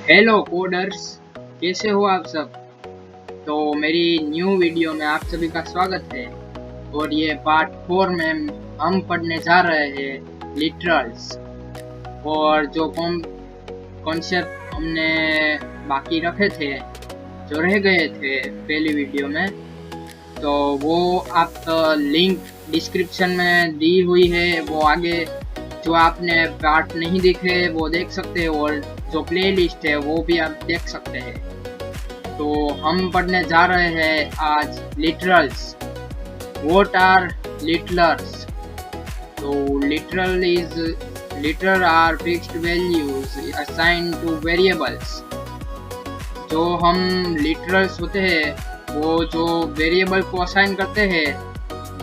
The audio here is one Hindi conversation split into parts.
हेलो कोडर्स, कैसे हो आप सब। तो मेरी न्यू वीडियो में आप सभी का स्वागत है। और ये पार्ट 4 में हम पढ़ने जा रहे हैं लिटरल्स। और जो कॉन्सेप्ट हमने बाकी रखे थे, जो रह गए थे पहली वीडियो में, तो वो आप लिंक डिस्क्रिप्शन में दी हुई है। वो आगे जो आपने पार्ट नहीं देखे वो देख सकते हैं, और जो प्लेलिस्ट है वो भी आप देख सकते हैं। तो हम पढ़ने जा रहे हैं आज लिटरल्स। What are literals? तो literal are fixed values assigned to variables. जो हम लिटरल्स होते हैं वो जो वेरिएबल को असाइन करते हैं,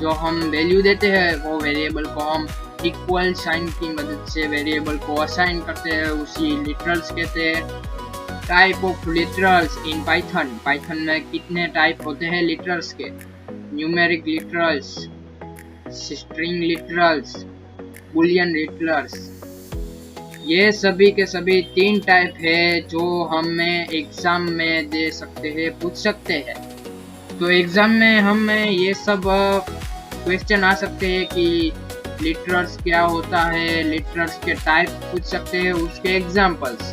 जो हम वैल्यू देते हैं वो वेरिएबल को हम इक्वल साइन की मदद से वेरिएबल को असाइन करते हैं, उसी लिटरल्स कहते हैं। Type of literals in Python में कितने टाइप होते हैं लिटरल्स के? Numeric literals, string literals, Boolean literals. ये सभी के सभी 3 टाइप है जो हमें एग्जाम में दे सकते हैं, पूछ सकते हैं। तो एग्जाम में हमें ये सब क्वेश्चन आ सकते हैं कि लिटरल्स क्या होता है, लिटरल्स के टाइप पूछ सकते हैं, उसके एग्जाम्पल्स।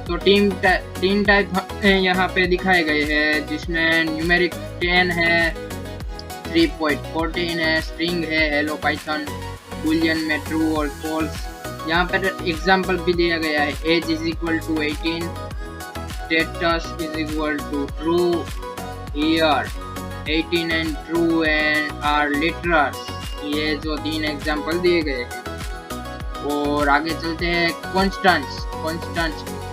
तो 3 टाइप यहाँ पे दिखाए गए हैं, जिसमें न्यूमेरिक 10 है, 3.14 है, स्ट्रिंग है, हेलो पाइथन, बुलियन में ट्रू और फॉल्स। यहाँ पर एग्जाम्पल भी दिया गया है। Age is equal to 18, status is equal to true, here 18 and true and are literals. ये जो 3 एग्जाम्पल दिए गए हैं। और आगे चलते हैं constants.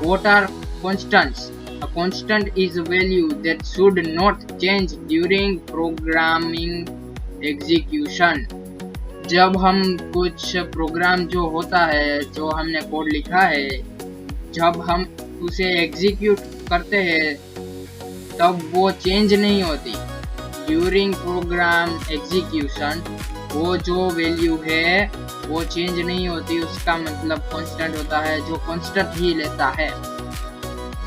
What are constants? A constant is a value that should not change during programming execution. जब हम कुछ प्रोग्राम जो होता है, जो हमने कोड लिखा है, जब हम उसे एग्जीक्यूट करते हैं तब वो चेंज नहीं होती। ड्यूरिंग प्रोग्राम एग्जीक्यूशन वो जो वैल्यू है वो चेंज नहीं होती, उसका मतलब कांस्टेंट होता है, जो कांस्टेंट ही लेता है,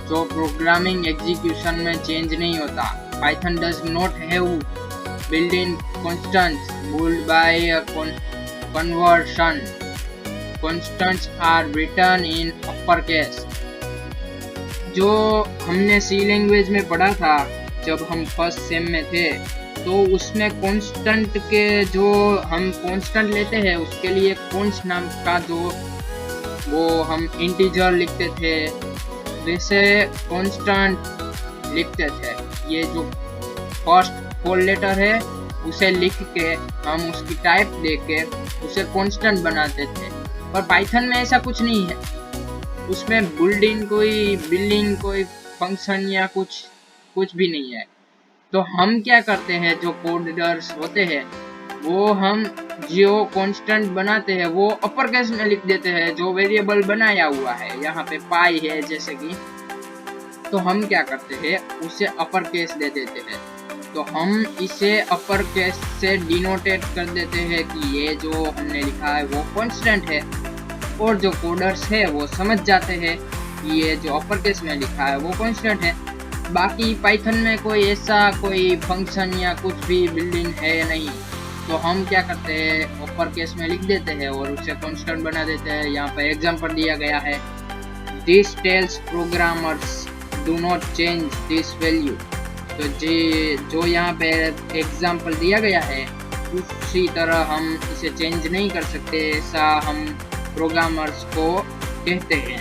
जो प्रोग्रामिंग एग्जीक्यूशन में चेंज नहीं होता। Python does not have built in constants build by conversion. Constants are written in upper case. जो हमने सी लैंग्वेज में पढ़ा था जब हम फर्स्ट सेम में थे, तो उसमें कांस्टेंट के जो हम कांस्टेंट लेते हैं उसके लिए कॉन्स नाम का जो वो हम इंटीजर लिखते थे, वैसे कांस्टेंट लिखते थे। ये जो फर्स्ट 4 लेटर है उसे लिख के हम उसकी टाइप देके उसे कांस्टेंट बनाते थे। पर पाइथन में ऐसा कुछ नहीं है, उसमें बिल्डिंग कोई फंक्शन या कुछ भी नहीं है। तो हम क्या करते हैं, जो कोडर्स होते हैं वो हम जो कांस्टेंट बनाते हैं वो अपर केस में लिख देते हैं, जो वेरिएबल बनाया हुआ है। यहाँ पे पाई है जैसे कि, तो हम क्या करते हैं उसे अपर केस दे देते हैं। तो हम इसे अपर केस से डिनोटेट कर देते हैं कि ये जो हमने लिखा है वो कांस्टेंट है, और जो कोडर्स है वो समझ जाते हैं कि ये जो अपर केस में लिखा है वो कांस्टेंट है। बाकी पाइथन में कोई ऐसा कोई फंक्शन या कुछ भी बिल्डिंग है नहीं, तो हम क्या करते हैं अपर केस में लिख देते हैं और उसे कांस्टेंट बना देते हैं। यहाँ पर एग्जांपल दिया गया है, this tells programmers do not change this value. तो जो यहाँ पे एग्जांपल दिया गया है उसी तरह हम इसे चेंज नहीं कर सकते, ऐसा हम प्रोग्रामर्स को कहते हैं।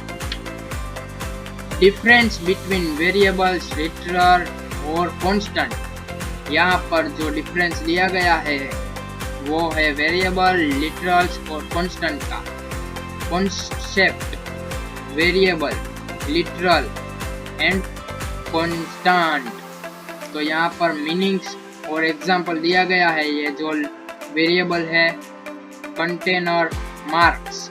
डिफरेंस बिटवीन वेरिएबल्स, लिटरल और कांस्टेंट। यहाँ पर जो डिफरेंस दिया गया है वो है वेरिएबल, लिटरल्स और कांस्टेंट का। Concept, variable, literal and constant. तो यहाँ पर मीनिंग्स और एग्जांपल दिया गया है। ये जो वेरिएबल है, कंटेनर, मार्क्स।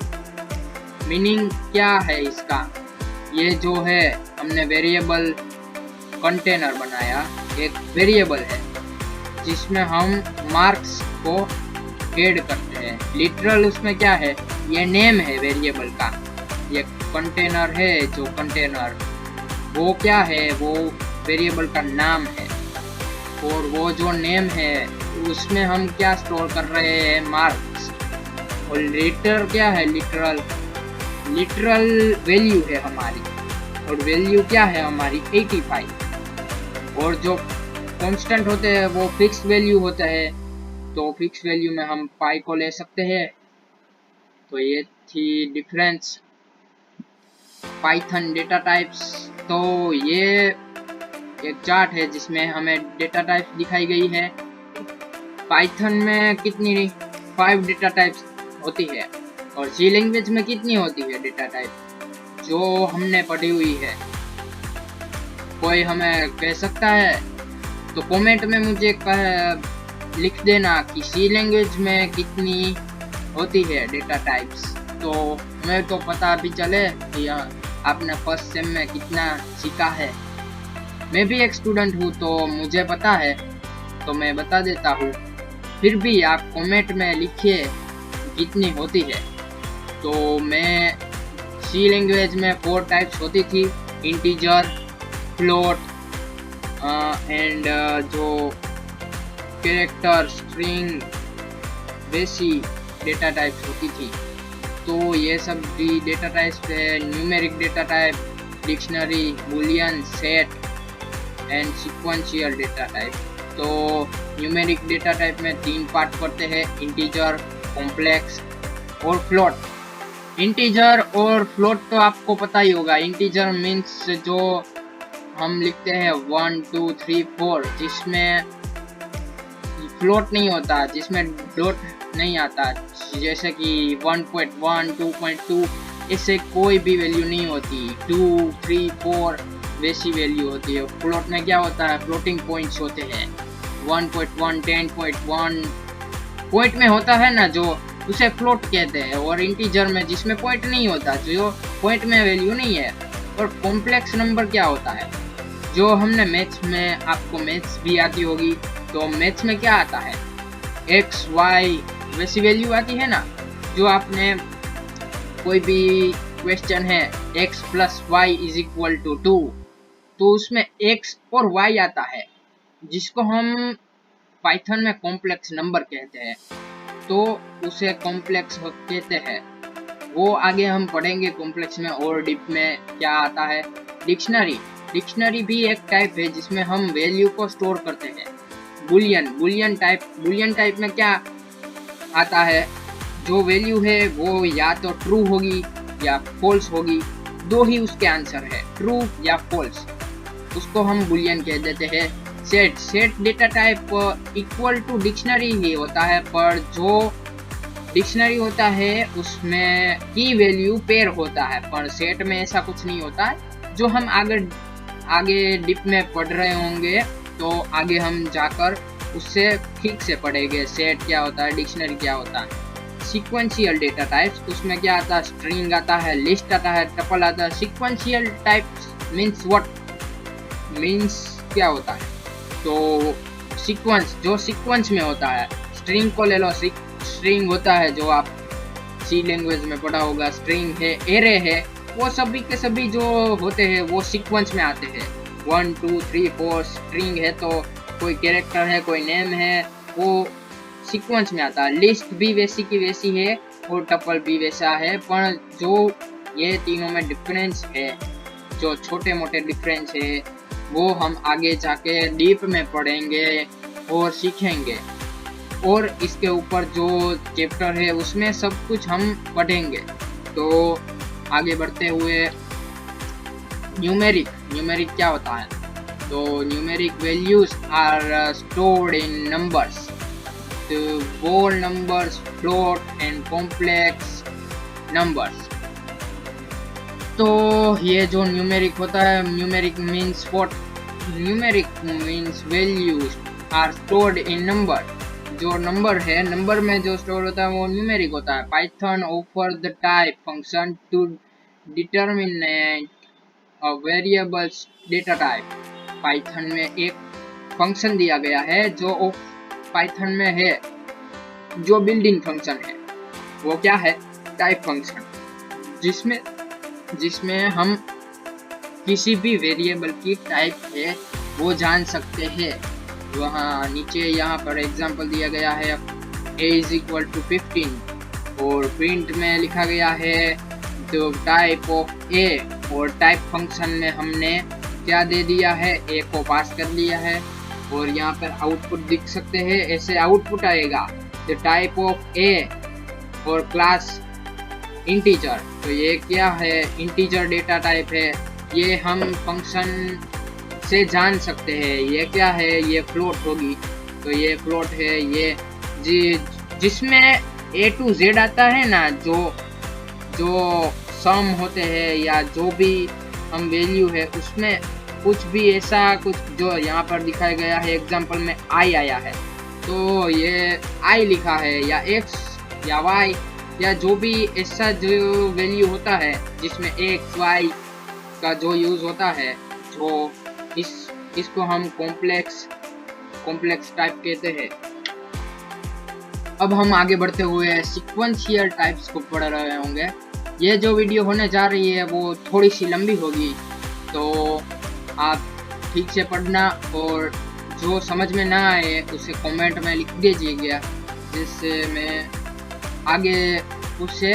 मीनिंग क्या है इसका? ये जो है हमने वेरिएबल कंटेनर बनाया, एक वेरिएबल है जिसमें हम मार्क्स को ऐड करते हैं। लिटरल उसमें क्या है, ये नेम है वेरिएबल का, ये कंटेनर है जो कंटेनर वो क्या है, वो वेरिएबल का नाम है, और वो जो नेम है उसमें हम क्या स्टोर कर रहे हैं, मार्क्स। और लिटर क्या है, लिटरल वैल्यू है हमारी, और वैल्यू क्या है हमारी 85। और जो कांस्टेंट होते हैं वो फिक्स वैल्यू होता है, तो फिक्स वैल्यू में हम पाई को ले सकते हैं। तो ये थी डिफरेंस पाइथन डेटा टाइप्स। तो ये एक चार्ट है जिसमें हमें डेटा टाइप्स दिखाई गई है। पाइथन में कितनी 5 डेटा टाइप्स होती है, और सी लैंग्वेज में कितनी होती है डेटा टाइप जो हमने पढ़ी हुई है, कोई हमें कह सकता है? तो कमेंट में मुझे लिख देना कि सी लैंग्वेज में कितनी होती है डेटा टाइप्स, तो हमें तो पता भी चले कि आपने फर्स्ट सेम में कितना सीखा है। मैं भी एक स्टूडेंट हूँ तो मुझे पता है, तो मैं बता देता हूँ। फिर भी आप कमेंट में लिखिए कितनी होती है। तो मैं सी लैंग्वेज में 4 टाइप्स होती थी, इंटीजर, फ्लोट एंड जो कैरेक्टर, स्ट्रिंग, वैसी डेटा टाइप्स होती थी। तो ये सब भी डेटा टाइप्स है। Numeric data type, dictionary, Boolean, set and sequential data type. तो न्यूमेरिक डेटा टाइप में 3 पार्ट पढ़ते हैं, इंटीजर, कॉम्प्लेक्स और फ्लोट। इंटीजर और फ्लोट तो आपको पता ही होगा। इंटीजर मीन्स जो हम लिखते हैं 1 2 3 4, जिसमें फ्लोट नहीं होता, जिसमें डॉट नहीं आता, जैसे कि 1.1 2.2 इससे कोई भी वैल्यू नहीं होती। 2 3 4 वैसी वैल्यू होती है। फ्लोट में क्या होता है, फ्लोटिंग पॉइंट्स होते हैं। 1.1 10.1 पॉइंट में होता है ना, जो उसे फ्लोट कहते हैं। और इंटीजर में जिसमें पॉइंट नहीं होता, जो पॉइंट में वैल्यू नहीं है। और कॉम्प्लेक्स नंबर क्या होता है, जो हमने मैथ्स में, आपको मैथ्स भी आती होगी, तो मैथ्स में क्या आता है, एक्स वाई वैसी वैल्यू आती है ना। जो आपने कोई भी क्वेश्चन है x plus Y is equal to 2, तो उसमें x और y आता है, जिसको हम पाइथन में कॉम्प्लेक्स नंबर कहते हैं। तो उसे कॉम्प्लेक्स कहते हैं। वो आगे हम पढ़ेंगे कॉम्प्लेक्स में और डीप में क्या आता है। डिक्शनरी भी एक टाइप है जिसमें हम वैल्यू को स्टोर करते हैं। बुलियन टाइप में क्या आता है, जो वैल्यू है वो या तो ट्रू होगी या फॉल्स होगी, 2 ही उसके आंसर है, ट्रू या फॉल्स, उसको हम बुलियन कह देते हैं। Set data type equal to dictionary ही होता है, पर जो डिक्शनरी होता है उसमें की वैल्यू पेयर होता है, पर सेट में ऐसा कुछ नहीं होता है। जो हम आगे डिप में पढ़ रहे होंगे, तो आगे हम जाकर उससे ठीक से पढ़ेंगे सेट क्या होता है, डिक्शनरी क्या होता है। सीक्वेंशियल डेटा टाइप्स, उसमें क्या आता है, स्ट्रिंग आता है, लिस्ट आता है, टपल आता है। Sequential types means what, means क्या होता है, तो सीक्वेंस, जो सीक्वेंस में होता है। स्ट्रिंग को ले लो, स्ट्रिंग होता है जो आप सी लैंग्वेज में पढ़ा होगा, स्ट्रिंग है, एरे है, वो सभी के सभी जो होते हैं वो सीक्वेंस में आते हैं। 1 2 3 4 स्ट्रिंग है, तो कोई कैरेक्टर है, कोई नेम है, वो सीक्वेंस में आता है। लिस्ट भी वैसी की वैसी है और टपल भी वैसा है, पर जो ये तीनों में डिफरेंस है, जो छोटे मोटे डिफरेंस है, वो हम आगे जाके डीप में पढ़ेंगे और सीखेंगे। और इसके ऊपर जो चैप्टर है उसमें सब कुछ हम पढ़ेंगे। तो आगे बढ़ते हुए न्यूमेरिक क्या होता है, तो numeric values are stored in numbers, तो whole numbers, float and complex numbers। तो ये जो न्यूमेरिक होता है, numeric means what, numeric means values are stored in number. जो नंबर है, नंबर में जो स्टोर होता है वो न्यूमेरिक होता है। Python offer the type function to determinate a variables data type. Python में एक फंक्शन दिया गया है जो पाइथन में है, जो बिल्डिंग फंक्शन है, वो क्या है, टाइप फंक्शन, जिसमें हम किसी भी वेरिएबल की टाइप है वो जान सकते हैं। वहाँ नीचे यहाँ पर एग्जांपल दिया गया है a इज इक्वल टू 15 और प्रिंट में लिखा गया है द टाइप ऑफ a और टाइप फंक्शन में हमने क्या दे दिया है, a को पास कर लिया है और यहाँ पर आउटपुट दिख सकते हैं, ऐसे आउटपुट आएगा द टाइप ऑफ a और क्लास इंटीजर। तो ये क्या है, इंटीजर डेटा टाइप है, ये हम फंक्शन से जान सकते हैं। ये क्या है, ये फ्लोट होगी, तो ये फ्लोट है। ये जिसमें a to z आता है ना, जो सम होते हैं या जो भी हम वैल्यू है उसमें कुछ भी ऐसा कुछ जो यहाँ पर दिखाया गया है एग्जांपल में i आया है, तो ये i लिखा है या x या y या जो भी ऐसा जो वैल्यू होता है जिसमें x y का जो यूज होता है, जो इसको हम कॉम्प्लेक्स टाइप कहते हैं। अब हम आगे बढ़ते हुए सीक्वेंशियल टाइप्स को पढ़ रहे होंगे। ये जो वीडियो होने जा रही है वो थोड़ी सी लंबी होगी, तो आप ठीक से पढ़ना और जो समझ में ना आए उसे कमेंट में लिख दीजिएगा, जिससे मैं आगे उसे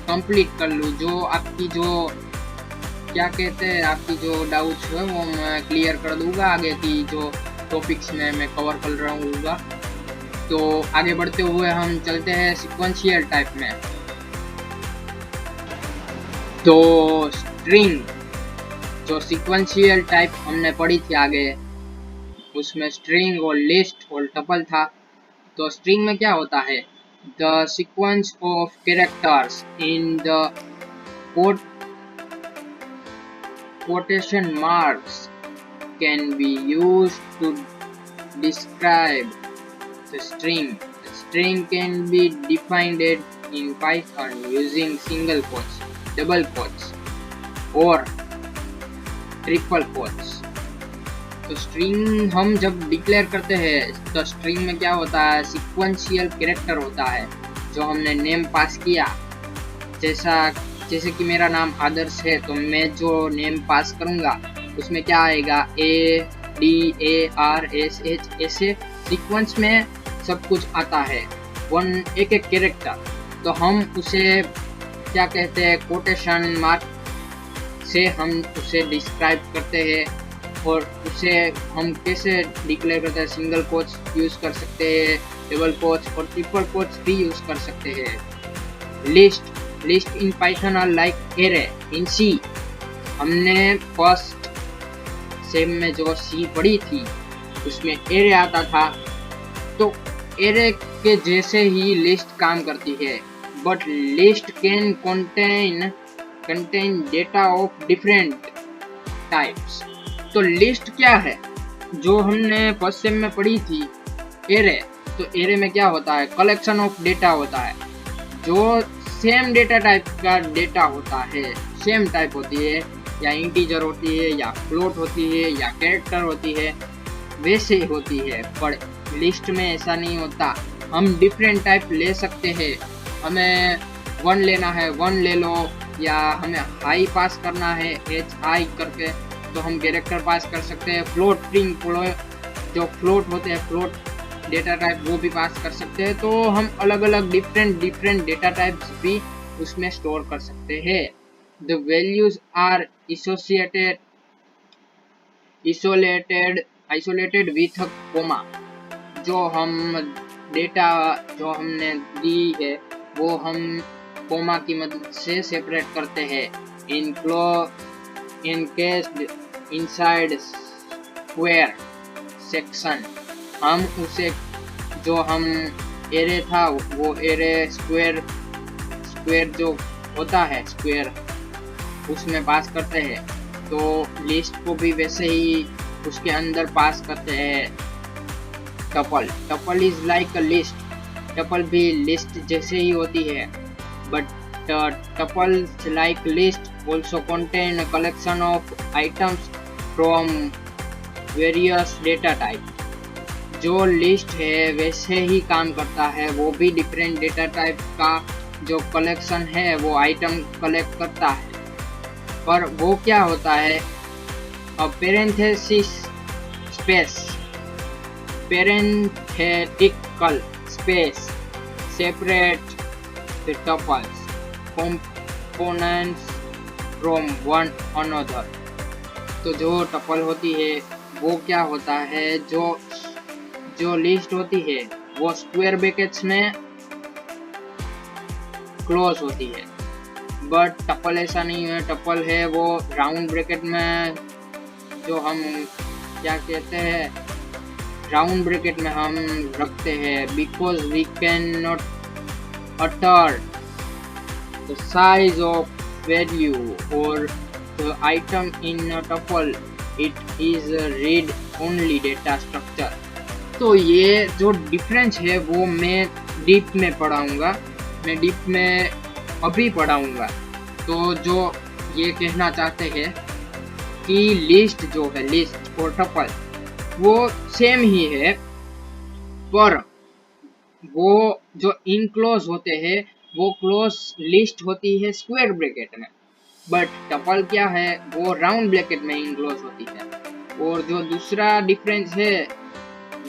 कंप्लीट कर लूँ। जो आपकी जो क्या कहते हैं, आपकी जो डाउट्स है वो मैं क्लियर कर दूंगा। आगे की जो टॉपिक्स में मैं कवर कर रहूँगा। तो आगे बढ़ते हुए हम चलते हैं सीक्वेंशियल टाइप में। तो स्ट्रिंग, जो सीक्वेंशियल टाइप हमने पढ़ी थी आगे, उसमें स्ट्रिंग और लिस्ट और टपल था। तो स्ट्रिंग में क्या होता है, the sequence of characters in the quotation marks can be used to describe the string. The string can be defined in Python using single quotes, double quotes or triple quotes. तो स्ट्रिंग हम जब डिक्लेयर करते हैं तो स्ट्रिंग में क्या होता है, सीक्वेंशियल कैरेक्टर होता है जो हमने नेम पास किया। जैसे कि मेरा नाम आदर्श है, तो मैं जो नेम पास करूंगा उसमें क्या आएगा, ADARSH, ऐसे सीक्वेंस में सब कुछ आता है, एक कैरेक्टर। तो हम उसे क्या कहते हैं, कोटेशन मार्क से हम उसे डिस्क्राइब करते हैं। और उसे हम कैसे डिक्लेयर करते हैं, सिंगल कोट्स यूज कर सकते हैं, डबल कोट्स और ट्रिपल कोट्स भी यूज कर सकते हैं। List in Python are like array in C. हमने फर्स्ट सेम में जो सी पढ़ी थी उसमें एरे आता था, तो एरे के जैसे ही लिस्ट काम करती है, but list can contain data of different types. तो लिस्ट क्या है, जो हमने फर्स्ट सेम में पढ़ी थी एरे, तो एरे में क्या होता है, कलेक्शन ऑफ डेटा होता है, जो सेम डेटा टाइप का डेटा होता है, सेम टाइप होती है, या इंटीजर होती है, या फ्लोट होती है, या कैरेक्टर होती है, वैसे ही होती है। पर लिस्ट में ऐसा नहीं होता, हम डिफरेंट टाइप ले सकते हैं। हमें 1 लेना है 1 ले लो, या हमें हाई पास करना है HI करके, तो हम कैरेक्टर पास कर सकते हैं। फ्लोट स्ट्रिंग जो फ्लोट होते हैं, फ्लोट डेटा टाइप, वो भी पास कर सकते हैं। तो हम अलग अलग डिफरेंट डेटा टाइप्स भी उसमें स्टोर कर सकते हैं। The values are isolated with comma. जो हम डेटा जो हमने दी है वो हम कोमा की मदद से सेपरेट करते हैं। इनकेस्ड इनसाइड स्क्वायर सेक्शन, हम उसे जो हम एरे था वो एरे स्क्वायर जो होता है स्क्वायर, उसमें पास करते हैं। तो लिस्ट को भी वैसे ही उसके अंदर पास करते हैं। Tuple is like a list, tuple भी लिस्ट जैसे ही होती है, but tuples like list also contain a collection of items from various data type। जो लिस्ट है वैसे ही काम करता है, वो भी डिफरेंट डेटा टाइप का जो कलेक्शन है वो आइटम कलेक्ट करता है। पर वो क्या होता है, parenthesis space, parenthetical space separate the tuple's components from one another. तो जो टपल होती है वो क्या होता है, जो लिस्ट होती है वो स्क्वायर ब्रैकेट्स में क्लोज होती है, बट टपल ऐसा नहीं है। टपल है वो राउंड ब्रैकेट में, जो हम क्या कहते हैं, राउंड ब्रैकेट में हम रखते हैं, because we can not alter the size of value और the item in a tuple, it is read only data structure. तो ये जो डिफरेंस है वो मैं डीप में पढ़ाऊंगा, मैं डीप में अभी पढ़ाऊंगा। तो जो ये कहना चाहते हैं कि लिस्ट जो है, लिस्ट और टपल वो सेम ही है, पर वो जो इनक्लोज होते हैं वो क्लोज लिस्ट होती है स्क्वायर ब्रैकेट में, बट टपल क्या है वो राउंड ब्रैकेट में इनक्लोज होती है। और जो दूसरा डिफरेंस है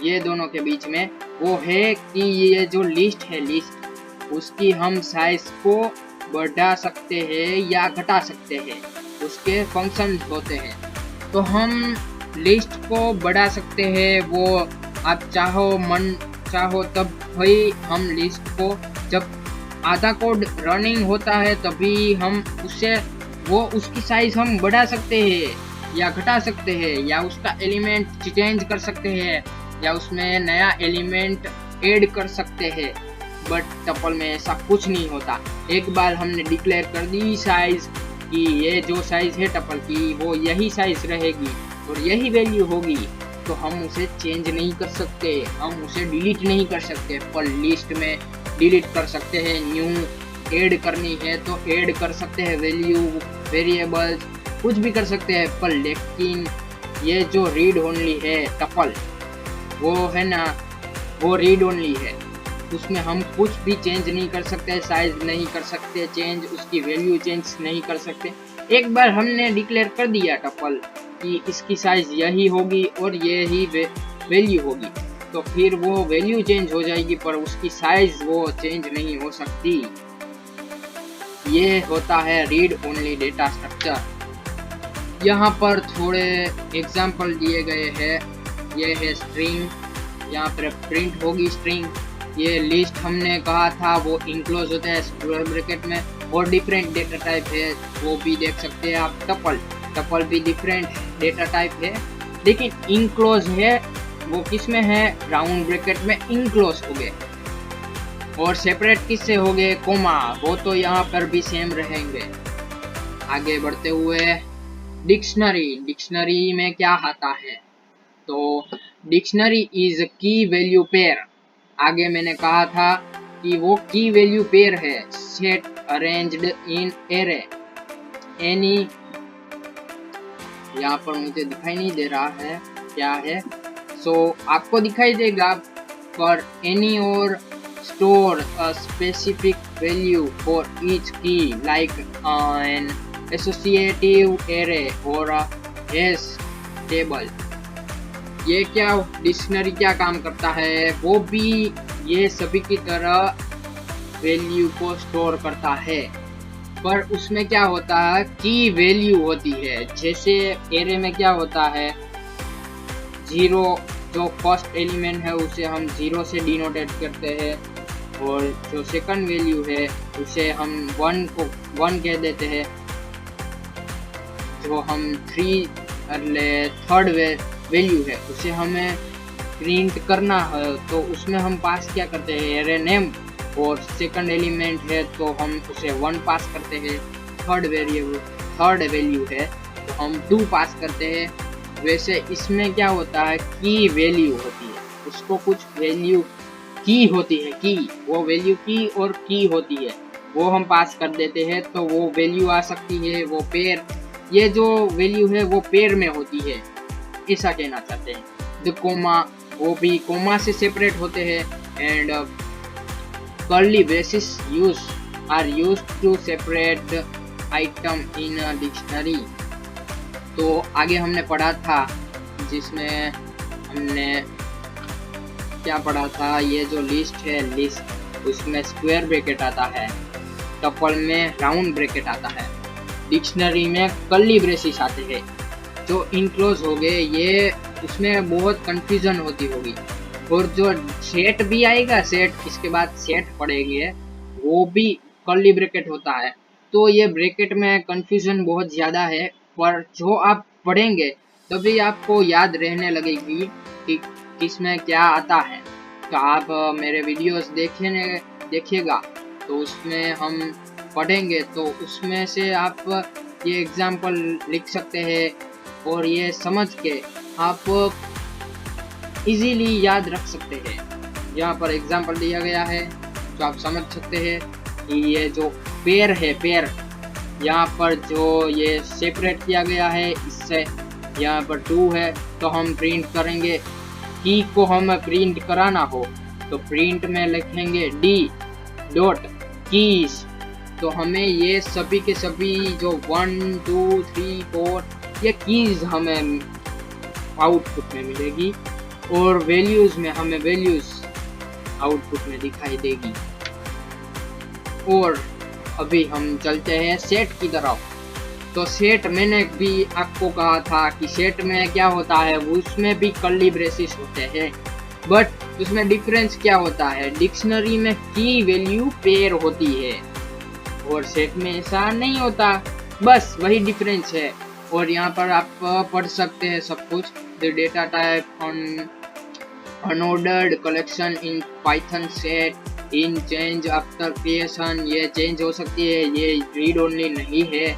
ये दोनों के बीच में वो है कि ये जो लिस्ट है, लिस्ट उसकी हम साइज को बढ़ा सकते हैं या घटा सकते हैं, उसके फंक्शन होते हैं। तो हम लिस्ट को बढ़ा सकते हैं, वो आप चाहो तब भाई हम लिस्ट को जब आधा कोड रनिंग होता है तभी हम उसकी साइज हम बढ़ा सकते हैं या घटा सकते हैं, या उसका एलिमेंट चेंज कर सकते हैं, या उसमें नया एलिमेंट ऐड कर सकते हैं। बट टपल में ऐसा कुछ नहीं होता। एक बार हमने डिक्लेयर कर दी साइज कि ये जो साइज है टपल की वो यही साइज रहेगी और यही वैल्यू होगी, तो हम उसे चेंज नहीं कर सकते, हम उसे डिलीट नहीं कर सकते। पर लिस्ट में डिलीट कर सकते हैं, न्यू ऐड करनी है तो ऐड कर सकते हैं, वैल्यू वेरिएबल्स कुछ भी कर सकते हैं। पर लेकिन ये जो रीड ओनली है टपल, वो है ना, वो रीड ओनली है, उसमें हम कुछ भी चेंज नहीं कर सकते, साइज नहीं कर सकते चेंज, उसकी वैल्यू चेंज नहीं कर सकते। एक बार हमने डिक्लेयर कर दिया टपल कि इसकी साइज यही होगी और यही वैल्यू होगी, तो फिर वो वैल्यू चेंज हो जाएगी पर उसकी साइज वो चेंज नहीं हो सकती। ये होता है रीड ओनली डेटा स्ट्रक्चर। यहाँ पर थोड़े एग्जाम्पल दिए गए हैं। ये है स्ट्रिंग, यहाँ पर प्रिंट होगी स्ट्रिंग। ये लिस्ट हमने कहा था वो इनक्लोज होता है स्क्वायर ब्रैकेट में, और डिफरेंट डेटा टाइप है वो भी देख सकते हैं आप। टपल भी डिफरेंट डेटा टाइप है, लेकिन इनक्लोज है वो किस में है, राउंड ब्रैकेट में इनक्लोज हो गए। और सेपरेट किससे हो गए, कोमा, वो तो यहाँ पर भी सेम रहेंगे। आगे बढ़ते हुए डिक्शनरी में क्या आता है, तो डिक्शनरी इज की वैल्यू पेयर। आगे मैंने कहा था कि वो की वैल्यू पेयर है, set arranged in array any, यहाँ पर मुझे दिखाई नहीं दे रहा है क्या है, सो आपको दिखाई देगा, पर एनी और store a specific value for each की लाइक एन एसोसिएटिव एरे और हैश टेबल। ये क्या डिक्शनरी क्या काम करता है, वो भी ये सभी की तरह वैल्यू को स्टोर करता है, पर उसमें क्या होता है की वैल्यू होती है। जैसे एरे में क्या होता है, 0 जो फर्स्ट एलिमेंट है उसे हम 0 से डिनोटेट करते हैं, और जो सेकंड वैल्यू है उसे हम 1 को 1 कह देते हैं। जो हम थर्ड वैल्यू है उसे हमें प्रिंट करना है, तो उसमें हम पास क्या करते हैं, एरे नेम, और सेकंड एलिमेंट है तो हम उसे 1 पास करते हैं। थर्ड वैल्यू है तो हम 2 पास करते हैं। वैसे इसमें क्या होता है, की वैल्यू होती है, उसको कुछ वैल्यू की होती है, की वो वैल्यू की और की होती है, वो हम पास कर देते हैं तो वो वैल्यू आ सकती है। वो पेयर, ये जो वैल्यू है वो पेयर में होती है, ऐसा कहना चाहते हैं। द कोमा, वो भी कोमा से सेपरेट होते हैं। And curly braces are used to separate item in a dictionary. तो आगे हमने पढ़ा था, जिसमें हमने क्या पढ़ा था, ये जो लिस्ट है, लिस्ट उसमें स्क्वायर ब्रैकेट आता है, टपल में राउंड ब्रैकेट आता है, डिक्शनरी में कर्ली ब्रेसिस आते हैं। जो इनक्लोज हो गए ये, उसमें बहुत कंफ्यूजन होती होगी। और जो सेट भी आएगा, सेट इसके बाद सेट पढ़ेंगे, वो भी कर्ली ब्रैकेट होता है। तो ये ब्रैकेट में कंफ्यूजन बहुत ज़्यादा है, पर जो आप पढ़ेंगे तभी आपको याद रहने लगेगी कि किसमें क्या आता है। तो आप मेरे वीडियोस देखिएगा, तो उसमें हम पढ़ेंगे, तो उसमें से आप ये एग्जाम्पल लिख सकते हैं और ये समझ के आप इजीली याद रख सकते हैं। यहाँ पर एग्जाम्पल दिया गया है, तो आप समझ सकते हैं कि ये जो पेयर है, पेयर यहाँ पर जो ये सेपरेट किया गया है, इससे यहाँ पर 2 है, तो हम प्रिंट करेंगे। की को हमें प्रिंट कराना हो तो प्रिंट में लिखेंगे डी डॉट कीज। तो हमें ये सभी के सभी जो 1 2 3 4 ये कीज हमें आउटपुट में मिलेगी, और वैल्यूज में हमें वैल्यूज आउटपुट में दिखाई देगी। और अभी हम चलते हैं सेट की तरफ। तो सेट मैंने भी आपको कहा था कि सेट में क्या होता है, उसमें भी कर्ली ब्रेसिस होते हैं, बट उसमें डिफरेंस क्या होता है, डिक्शनरी में की वैल्यू पेयर होती है और सेट में ऐसा नहीं होता, बस वही डिफरेंस है। और यहाँ पर आप पढ़ सकते हैं सब कुछ, the data type on unordered collection in Python set in change after creation. ये चेंज हो सकती है, ये रीड ओनली नहीं है।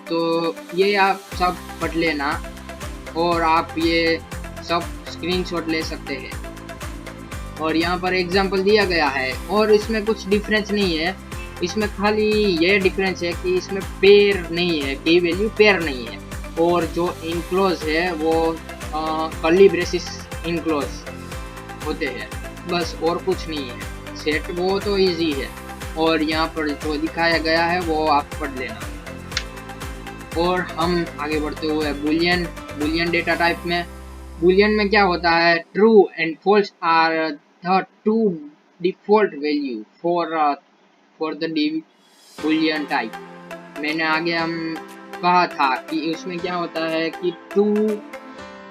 तो ये आप सब पढ़ लेना और आप ये सब स्क्रीनशॉट ले सकते हैं। और यहाँ पर एग्जांपल दिया गया है और इसमें कुछ डिफरेंस नहीं है, इसमें खाली ये डिफरेंस है कि इसमें पेयर नहीं है, की वैल्यू पेयर नहीं है, और जो इनक्लोज है वो कर्ली ब्रेसिस इनक्लोज होते हैं, बस और कुछ नहीं है। सेट वो तो इजी है, और यहाँ पर जो दिखाया गया है वो आप पढ़ लेना। और हम आगे बढ़ते हुए बुलियन डेटा टाइप में, बुलियन में क्या होता है, true and false are the 2 default value for the boolean type. मैंने आगे हम कहा था कि उसमें क्या होता है कि 2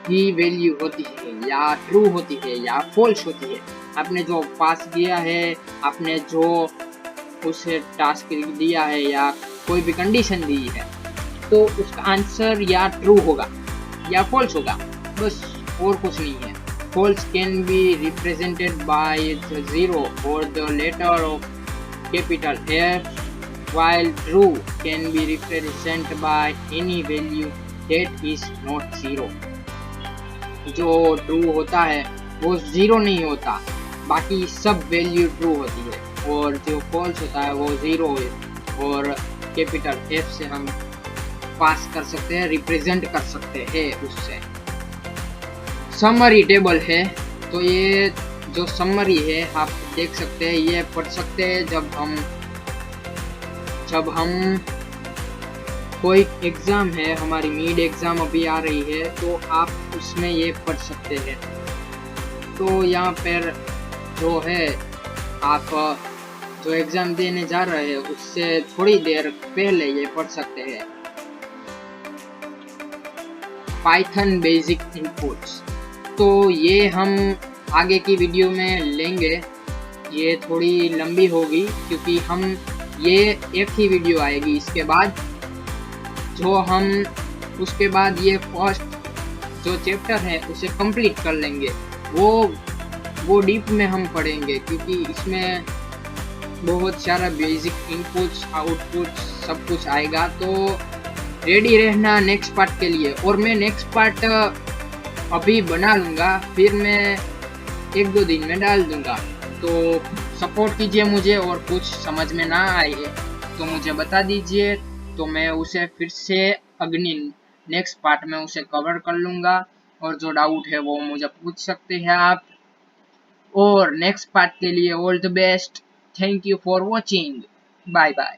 ही वैल्यू होती है, या ट्रू होती है या फॉल्स होती है। आपने जो पास किया है, आपने जो उसे टास्क दिया है या कोई भी कंडीशन दी है, तो उसका आंसर या ट्रू होगा या फॉल्स होगा, बस और कुछ नहीं है। False can be represented by the 0 और the letter of capital F, while true can be represented by any value that is not 0। जो ट्रू होता है वो 0 नहीं होता, बाकी सब वैल्यू ट्रू होती है, और जो फॉल्स होता है वो 0 है, और कैपिटल F से हम पास कर सकते हैं, रिप्रेजेंट कर सकते हैं उससे। समरी टेबल है, तो ये जो समरी है आप देख सकते हैं, ये पढ़ सकते हैं जब हम कोई एग्ज़ाम है, हमारी मिड एग्ज़ाम अभी आ रही है, तो आप उसमें ये पढ़ सकते हैं। तो यहाँ पर जो है, आप जो एग्ज़ाम देने जा रहे हैं उससे थोड़ी देर पहले ये पढ़ सकते हैं। पाइथन बेसिक इनपुट्स, तो ये हम आगे की वीडियो में लेंगे, ये थोड़ी लंबी होगी क्योंकि हम ये एक ही वीडियो आएगी इसके बाद, जो हम उसके बाद ये फर्स्ट जो चैप्टर है उसे कंप्लीट कर लेंगे। वो डीप में हम पढ़ेंगे, क्योंकि इसमें बहुत सारा बेसिक इनपुट्स आउटपुट्स सब कुछ आएगा। तो रेडी रहना नेक्स्ट पार्ट के लिए, और मैं नेक्स्ट पार्ट अभी बना लूँगा, फिर मैं 1-2 दिन में डाल दूँगा। तो सपोर्ट कीजिए मुझे, और कुछ समझ में ना आए तो मुझे बता दीजिए, तो मैं उसे फिर से अगली नेक्स्ट पार्ट में उसे कवर कर लूँगा, और जो डाउट है वो मुझे पूछ सकते हैं आप। और नेक्स्ट पार्ट के लिए all the best, thank you for watching, bye bye.